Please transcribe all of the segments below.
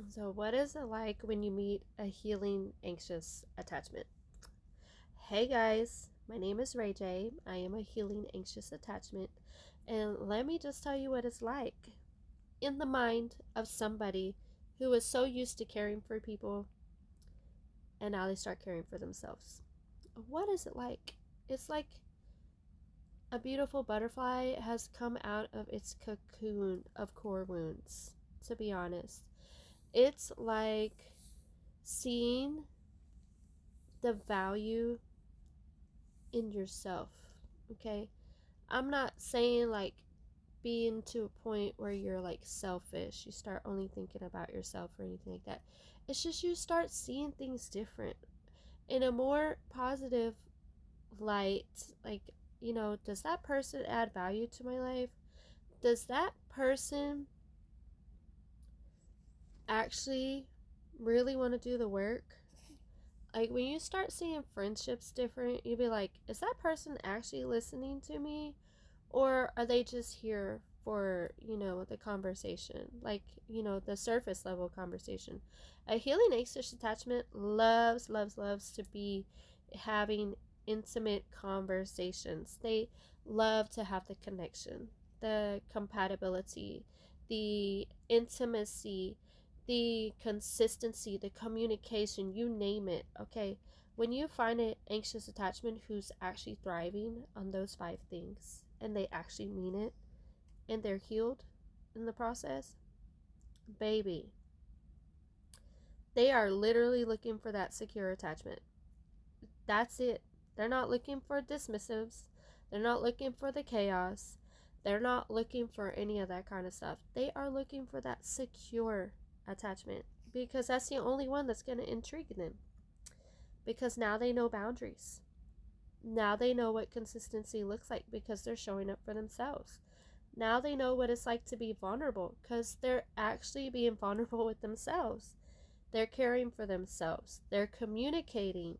So, what is it like when you meet a healing anxious attachment? Hey guys, my name is Ray J. I am a healing anxious attachment, and let me just tell you what it's like in the mind of somebody who is so used to caring for people and now they start caring for themselves. What is it like? It's like a beautiful butterfly has come out of its cocoon of core wounds, to be honest. It's like seeing the value in yourself. Okay, I'm not saying like being to a point where you're like selfish, you start only thinking about yourself or anything like that. It's just you start seeing things different in a more positive light. Like, does that person add value to my life? Does that person actually really want to do the work? Like, when you start seeing friendships different, you'd be like, is that person actually listening to me? Or are they just here for, the conversation? Like, the surface level conversation. A healing anxious attachment loves to be having intimate conversations. They love to have the connection, the compatibility, the intimacy, the consistency, the communication, you name it. Okay, when you find an anxious attachment who's actually thriving on those five things and they actually mean it and they're healed in the process, baby, they are literally looking for that secure attachment. That's it. They're not looking for dismissives. They're not looking for the chaos. They're not looking for any of that kind of stuff. They are looking for that secure attachment because that's the only one that's going to intrigue them. Because now they know boundaries. Now they know what consistency looks like because they're showing up for themselves. Now they know what it's like to be vulnerable because they're actually being vulnerable with themselves. They're caring for themselves. They're communicating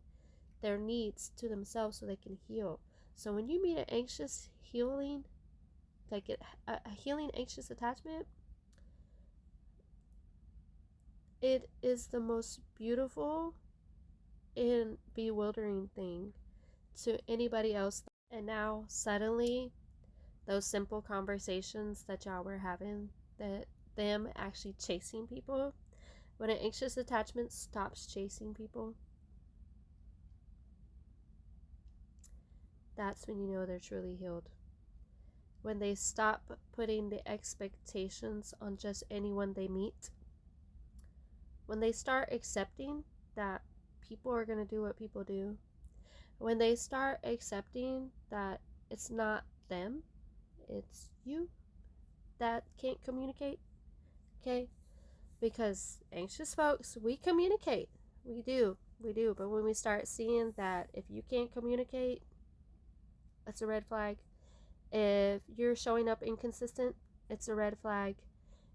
their needs to themselves so they can heal. So when you meet an anxious healing, like a healing anxious attachment, it is the most beautiful and bewildering thing to anybody else. And now suddenly those simple conversations that y'all were having, that them actually chasing people, when an anxious attachment stops chasing people, that's when you know they're truly healed. When they stop putting the expectations on just anyone they meet, when they start accepting that people are going to do what people do, when they start accepting that it's not them, it's you that can't communicate, okay? Because anxious folks, we communicate. We do. But when we start seeing that if you can't communicate, that's a red flag. If you're showing up inconsistent, it's a red flag.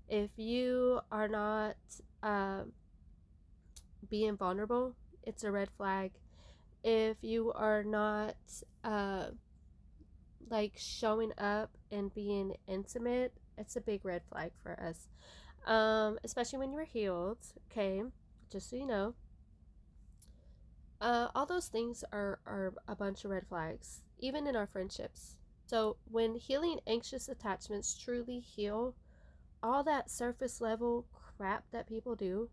If you are not uh, being vulnerable, it's a red flag. If you are not uh, like showing up and being intimate, it's a big red flag for us. Especially when you're healed, okay? Just so you know, all those things are a bunch of red flags, even in our friendships. So when healing anxious attachments truly heal, all that surface level crap that people do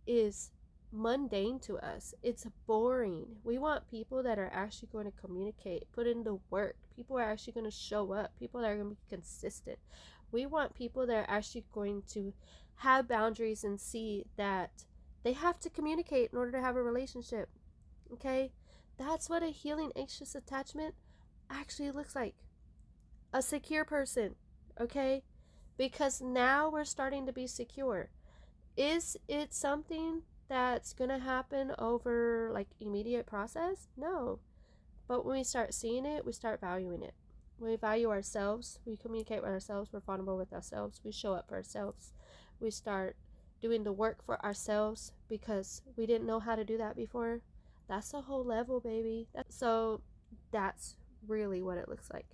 is mundane to us. It's boring. We want people that are actually going to communicate, put in the work. People are actually going to show up. People that are going to be consistent. We want people that are actually going to have boundaries and see that they have to communicate in order to have a relationship. Okay? That's what a healing anxious attachment actually looks like. A secure person. Okay? Because now we're starting to be secure. Is it something that's going to happen over like immediate process? No. But when we start seeing it, we start valuing it. When we value ourselves, we communicate with ourselves, we're vulnerable with ourselves, we show up for ourselves. We start doing the work for ourselves because we didn't know how to do that before. That's a whole level, baby. So that's really what it looks like.